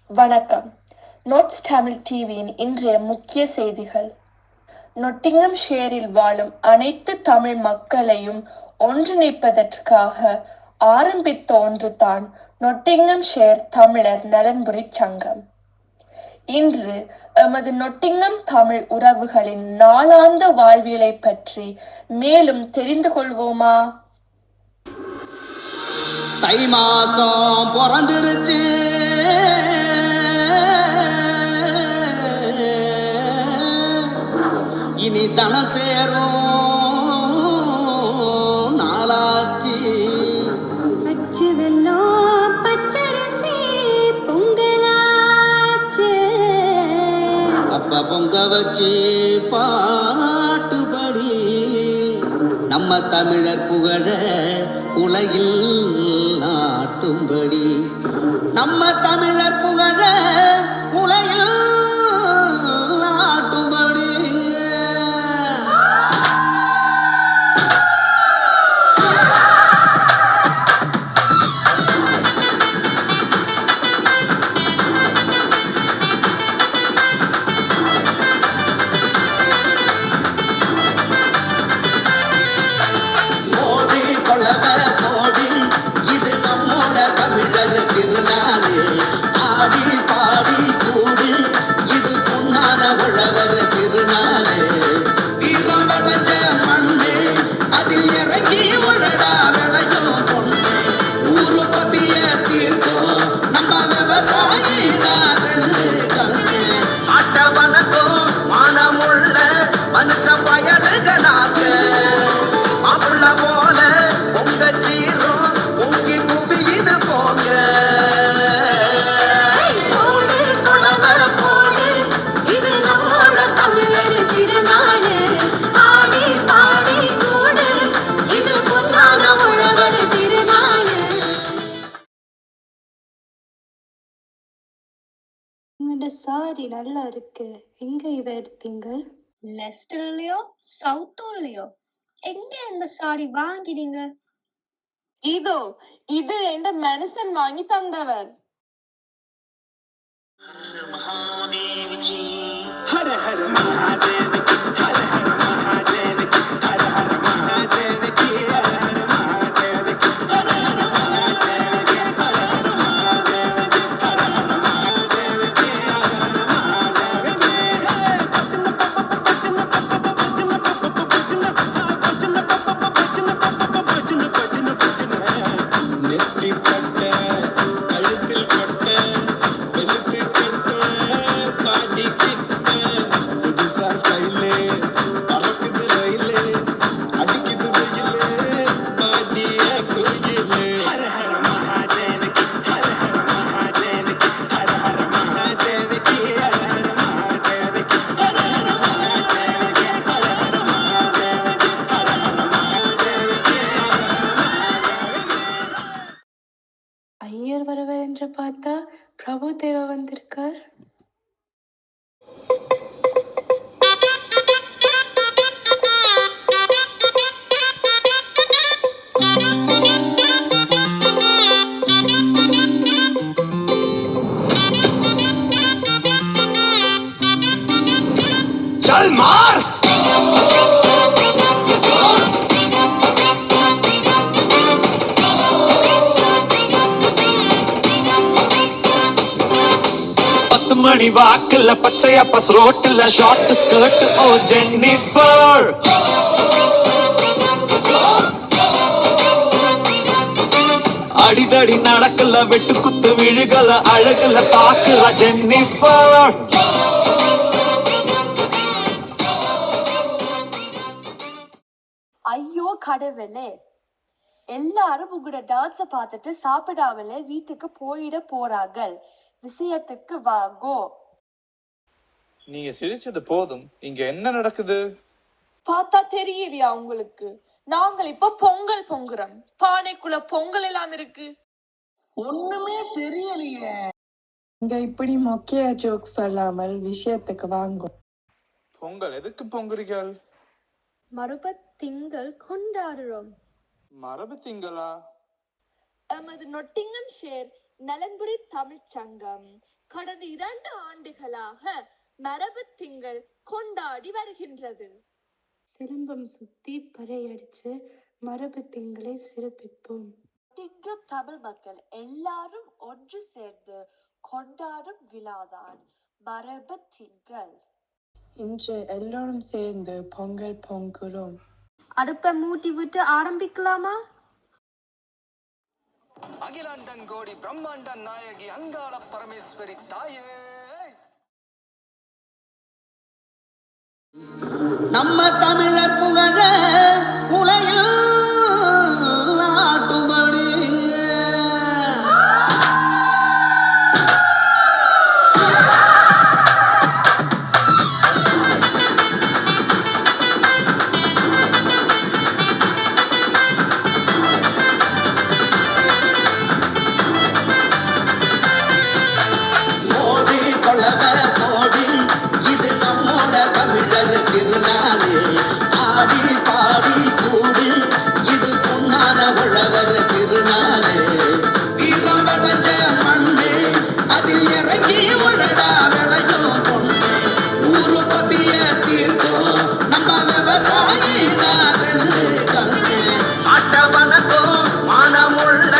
வணக்கம். நோட்ஸ் தமிழ் டிவியின் இன்றைய முக்கிய செய்திகள். நொட்டிங்கம் ஷேரில் வாழும் அனைத்து தமிழ் மக்களையும் ஒன்றிணைப்பதற்காக ஆரம்பித்த ஒன்றுதான் நொட்டிங்கம் ஷேர் தமிழர் நலன்புரி சங்கம். இன்று எமது நொட்டிங்கம் தமிழ் உறவுகளின் நாளாந்த வாழ்வியலை பற்றி மேலும் தெரிந்து கொள்வோமா? தை மாசம் பிறந்துருச்சு, இனி தன சேரும் நாளாச்சு. அச்சு வெல்லம் பச்சரிசி பொங்கலாச்சு. அப்ப பொங்க வச்சு பாட்டுபடி நம்ம தமிழர் புகழ உலகில் நாட்டும்படி, நம்ம தமிழர் புகழ உலகில் நாட்டும்படி. சாரி நல்லா இருக்கு. எங்க இதை எடுத்தீங்க? லெஸ்டர்லயோ சவுத்தோலயோ எங்க இந்த சாரி வாங்கினீங்க? இதோ இது என்ற மனுஷன் வாங்கி தந்தவர். ஹர ஹர மகாதேவ் கி, ஹர ஹர மகாதேவ் கி, ஹர ஹர மகாதேவ் கி, ஹர ஹர மகாதேவ் கி, ஹர ஹர மகாதேவ் கி, ஹர ஹர மகாதேவ் கி, ஹர ஹர மகாதேவ் கி, ஹர ஹர மகாதேவ் கி. நெத்தி பட்ட கழுத்தில் கொட்ட வெளுத்து கட்ட பாடி கிட்ட புதுசா ஸ்டைலே பறக்குது ரயிலே அடிக்குது வெயிலே பாடிய கோயிலே. ஹர ஹர மகாதேவ் கி, ஹர ஹர மகாதேவ் கி, ஹர ஹர மகாதேவ் கி, ஹர ஹர மகாதேவ் கி, ஹர ஹர மகாதேவ் கி, ஹர ஹர மகாதேவ் கி, ஹர ஹர மகாதேவ் கி, ஹர ஹர. ஐயர் வரவர் என்று பார்த்தா பிரபு தேவா வந்திருக்கார். चल मार. பத்து மணி வாக்குல பச்சையா பஸ் ரோட்டுல ஷார்ட் ஸ்கர்ட் ஓ ஜென்னிஃபர். அடிதடி நடக்கல வெட்டு குத்து விழுகல அழகுல பாக்குற ஜென்னிஃபர். ஐயோ கடவுளே, எல்லாரும் உங்களோட டான்ஸ பார்த்துட்டு சாப்பிடாமலே வீட்டுக்கு போயிட போறார்கள். விஷயத்துக்கு வாங்கோ. நீங்க சிரிச்சது போதும். இங்க என்ன நடக்குது? பார்த்தா தெரியலையா உங்களுக்கு? நாங்கள் இப்ப பொங்கல் பொங்குறோம். பானைக்குள்ள பொங்கல் எல்லாம் இருக்கு. ஒண்ணுமே தெரியலையே. இங்க இப்படி மொக்கையா ஜோக் சொல்லாமல் விஷயத்துக்கு வாங்கும். பொங்கல் எதுக்கு பொங்குறீர்கள்? மறுபத் திங்கள் கொண்டாடுறோம். மரபு திங்களா? எமது நொட்டிங்கம் ஷேர் நலன்புரி தமிழ்ச் சங்கம் கடந்த 2 ஆண்டுகளாக மரபு திங்கள் கொண்டாடி வருகின்றது. சிலம்பம் சுத்தி பறையடிச்சு மரபு திங்களை சிறப்பிப்போம். திங்கம் தமிழ் மக்கள் எல்லாரும் ஒன்று சேர்ந்து கொண்டாடும் விழாதான் மரபு திங்கள். இன்று எல்லாரும் சேர்ந்து பொங்கல் பொங்குறோம். அடுப்பை மூட்டி விட்டு ஆரம்பிக்கலாமா? அகிலாண்டங்கோடி பிரம்மாண்ட நாயகி அங்காள பரமேஸ்வரி தாயே, நம்ம தமிழர் புகழ உலகில் நாட்டுபடி ஓடி கொள்ளவ போடி, இது நம்மோட தமிழர் திருநாளே. ஆடி பாடி கூடு, இது பொன்னான உழவர் திருநாளே. ஈரம் விளைஞ்ச மண்ணு, அதில் இறங்கி உழடா விளையும் பொண்ணு. ஊரு பசிய தீர்க்கும் நம்ம விவசாயி தான் 2 கண்ணு. ஆட்ட வணக்கம் மானமுள்ள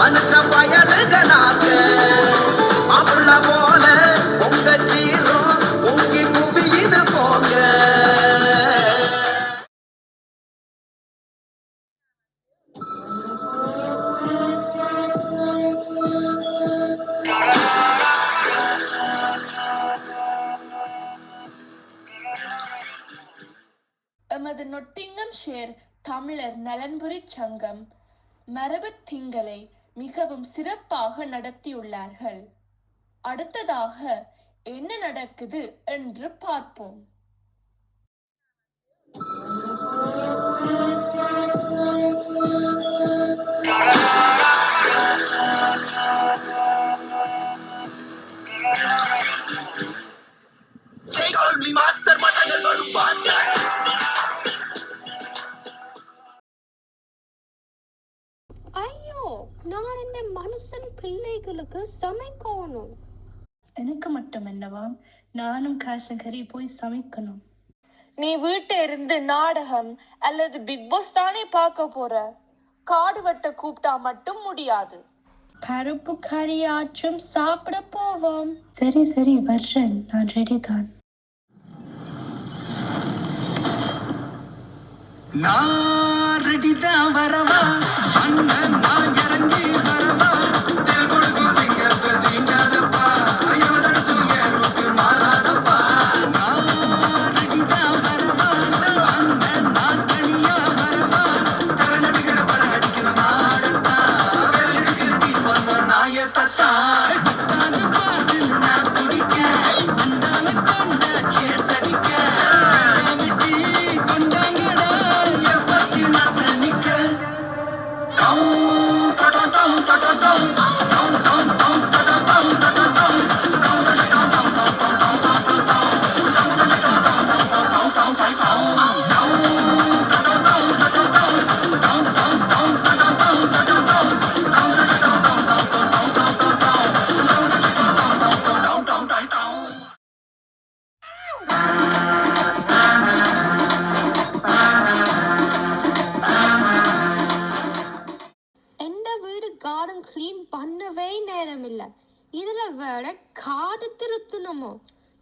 மனுஷ பயலுகனாக மாப்புள்ள போல பொங்க சீரும் பொங்கி குவியுது போங்க. எமது நொட்டிங்கம் ஷேர் தமிழர் நலன்புரி சங்கம் மரபு திங்களை மிகவும் சிறப்பாக நடத்தியுள்ளார்கள். அடுத்ததாக என்ன நடக்குது என்று பார்ப்போம். ஐயோ, நான் இந்த மனுஷன் பிள்ளைகளுக்கு சமைக்கணும். எனக்கு மட்டும் என்னவா, நானும் காசகரி போய் சமைக்கணும். நீ வீட்டை இருந்து நாடகம் அல்லது பிக் பாஸ் தானே பார்க்க போற. காடு வெட்ட கூப்பிட்டா மட்டும் முடியாது. பருப்பு கறியாச்சும் சாப்பிட போவோம். சரி சரி வர்றேன், நான் ரெடி தான். நான் ரெடிதான் வரவா, அண்ணன் நான் இறங்கி வரவா. தில் கொடுக்கும் சிங்கத்தை சீங்காதப்பா, ஐயோதற்கு ஏறுக்கு மாறாதப்பா. நான் ரெடிதான் வரவா, அண்ணன் நான் தனியா வரவா. தரநடுக்கிற பட அடிக்கிற நாடத்தா, வெள்ளெடுக்கிற தீப்பந்த நாயத்தா. பத்தாண்டு பாட்டில் நான் குடிக்க, அண்டால கொண்ட சேஸ் அடிக்க. விட்டி கொண்டாங்கடா என் பசி நான் தண்ணிக்க. எந்த வீடு கார்டன் கிளீன் பண்ணவே நேரம் இல்ல. இதுல வேற காடு திருத்தணுமோ?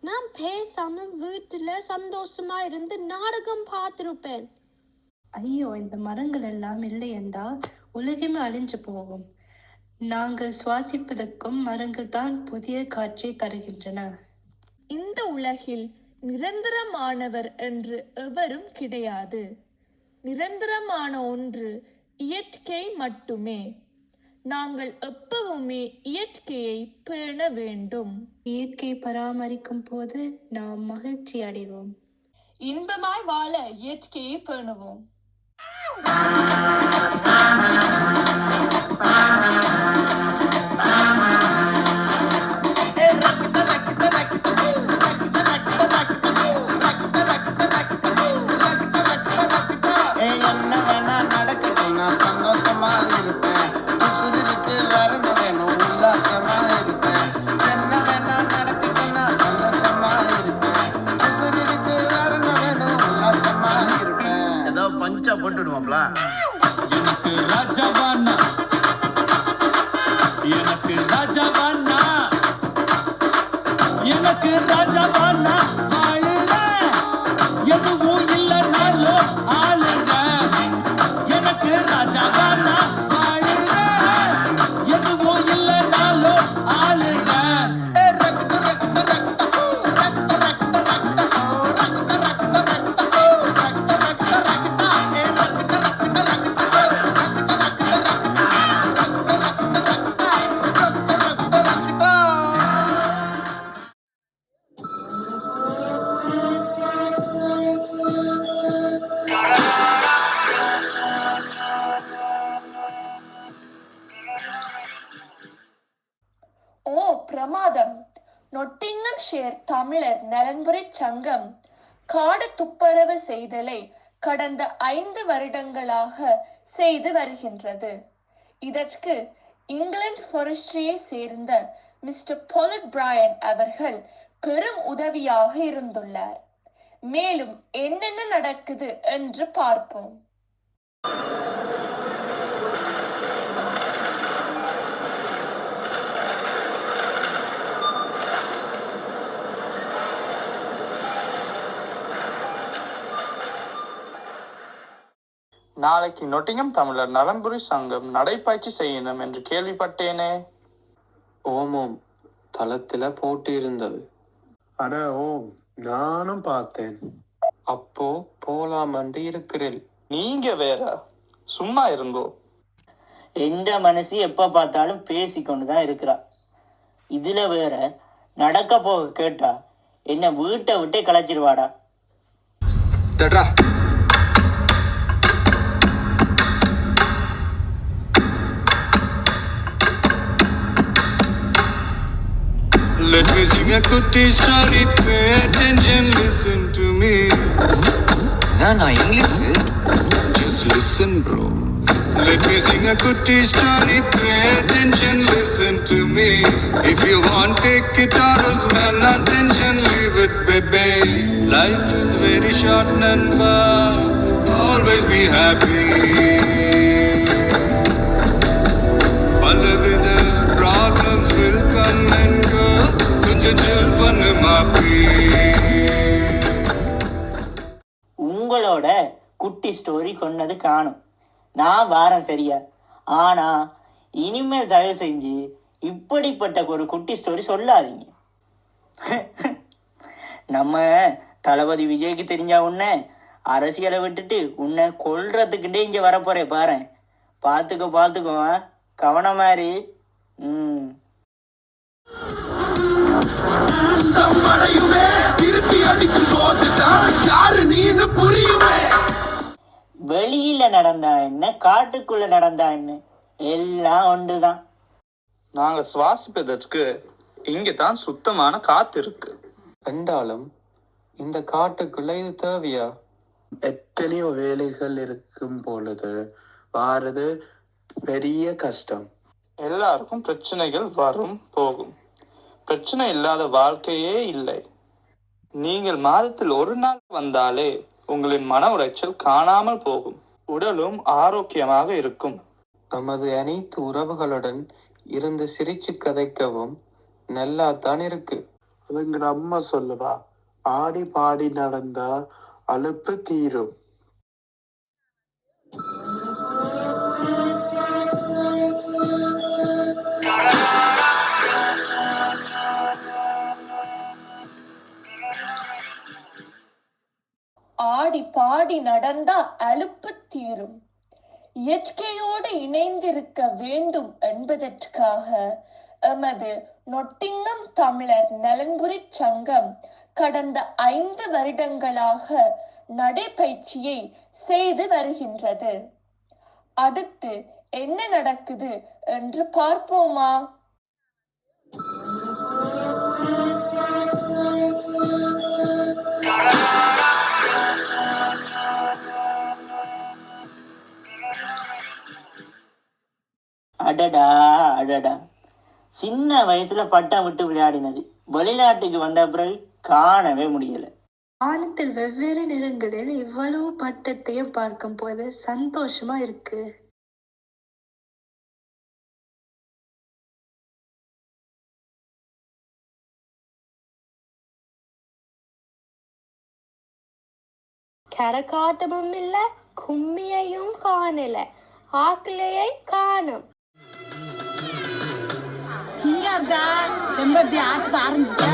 நான் பேசாம வீட்டுல சந்தோஷமா இருந்து நாடகம் பார்த்திருப்பேன். ஐயோ, இந்த மரங்கள் எல்லாம் இல்லை என்றால் உலகமே அழிஞ்சு போகும். நாங்கள் சுவாசிப்பதற்கும் மரங்கள் தான் புதிய காற்றை தருகின்றன. இந்த உலகில் நிரந்தரமானவர் என்று எவரும் கிடையாது. நிரந்தரமான ஒன்று இயற்கை மட்டுமே. நாங்கள் எப்பவுமே இயற்கையை பேண வேண்டும். இயற்கை பராமரிக்கும் போது நாம் மகிழ்ச்சி அடைவோம். இன்பமாய் வாழ இயற்கையை பேணுவோம். போட்டுடுவாப்ல. எனக்கு ராஜாவானா எனக்கு ராஜாவானா எனக்கு ராஜாவானா ஆளுங்க எதுவும் இல்லைனாலும் ஆளுங்க எனக்கு ராஜாவானா ஆளுங்க எதுவும் இல்லைனாலும் ஆளுங்க ஓ பிரமாதம்! நொட்டிங்கம் ஷேர் தமிழர் நலன்புரி சங்கம் காடு துப்புரவு செய்தலை கடந்த 5 வருடங்களாக செய்து வருகின்றது. இதற்கு இங்கிலாந்து ஃபாரஸ்ட்ரியை சேர்ந்த மிஸ்டர் பால் பிரையன் அவர்கள் பெரும் உதவியாக இருந்துள்ளார். மேலும் என்னென்ன நடக்குது என்று பார்ப்போம். நாளைக்கு நொட்டிங்கம் தமிழர் நலன்புரி சங்கம் நடைப்பயிற்சி செய்யணும் என்று கேள்விப்பட்டேனே. ஓமோம், தளத்துல போட்டி இருந்தது. அட ஓம், நானும் பார்த்தேன். அப்போ போலாமண்டு இருக்கிறேன். நீங்க வேற சும்மா இருங்கோ. எந்த மனசு எப்ப பார்த்தாலும் பேசிக்கொண்டுதான் இருக்கிறா. இதுல வேற நடக்க போக கேட்டா என்ன வீட்டை விட்டே கலைச்சிருவாடா. Let me sing a kutti story, pay attention, listen to me. நான் English. Just listen, bro. Let me sing a kutti story, pay attention, listen to me. If you want, take it or else, man, attention, leave it, baby. Life is very short, Namba. Always be happy. பலவித problems will come and go. கொஞ்சம் chill பண்ணு மாப்பி. உங்களோட குட்டி story கொன்னது காணும். நான் வாரம் சரியா. ஆனா இனிமேல் தயவு செஞ்சு இப்படிப்பட்ட ஒரு குட்டி ஸ்டோரி சொல்லாதீங்க. நம்ம தளபதி விஜய்க்கு தெரிஞ்சா உன்னை அரசியலை விட்டுட்டு உன்னை கொல்றதுக்குண்டே இங்க வரப்போறே பாரு. பார்த்துக்கோ கவனமாரி. வெளியில நடந்தா என்ன, காட்டுக்குள்ள நடந்தா என்ன, எல்லாம் ஒன்றுதான். நாங்க சுவாசிப்பதற்கு இங்க தான் சுத்தமான காத்து இருக்கு. என்றாலும் இந்த காட்டுக்குள்ள இது தேவையா? எத்தனையோ வேலைகள் இருக்கும் பொழுது வாரது பெரிய கஷ்டம். எல்லாருக்கும் பிரச்சனைகள் வரும் போகும். பிரச்சனை இல்லாத வாழ்க்கையே இல்லை. நீங்கள் மாதத்தில் ஒரு நாள் வந்தாலே உங்களின் மன உளைச்சல் காணாமல் போகும். உடலும் ஆரோக்கியமாக இருக்கும். நமது அனைத்து உறவுகளுடன் இருந்து சிரிச்சு கதைக்கவும் நல்லா தான் இருக்கு. அதுங்கிற அம்மா சொல்லுவா, ஆடி பாடி நடந்தா அலுப்பு தீரும். ஆடி பாடி நடந்தா அலுப்பு தீரும். இயற்கையோடு இணைந்திருக்க வேண்டும் என்பதற்காக எமது நொட்டிங்கம் தமிழர் நலன்புரி சங்கம் கடந்த 5 வருடங்களாக நடைபயிற்சியை செய்து வருகின்றது. அடுத்து என்ன நடக்குது என்று பார்ப்போமா? அடடா, சின்ன வயசுல பட்டம் விட்டு விளையாடினது வெளிநாட்டுக்கு வந்த பிறகு காணவே முடியல. வானத்தில் வெவ்வேறு நிறங்களில் இவ்வளவு பட்டத்தையும் பார்க்கும் போது சந்தோஷமா இருக்கு. கரகாட்டமும் இல்ல, கும்மியையும் காணல, ஆக்கிளையை காணும். இங்க இருந்தா செம்பருத்தி ஆட்ட ஆரம்பிச்சா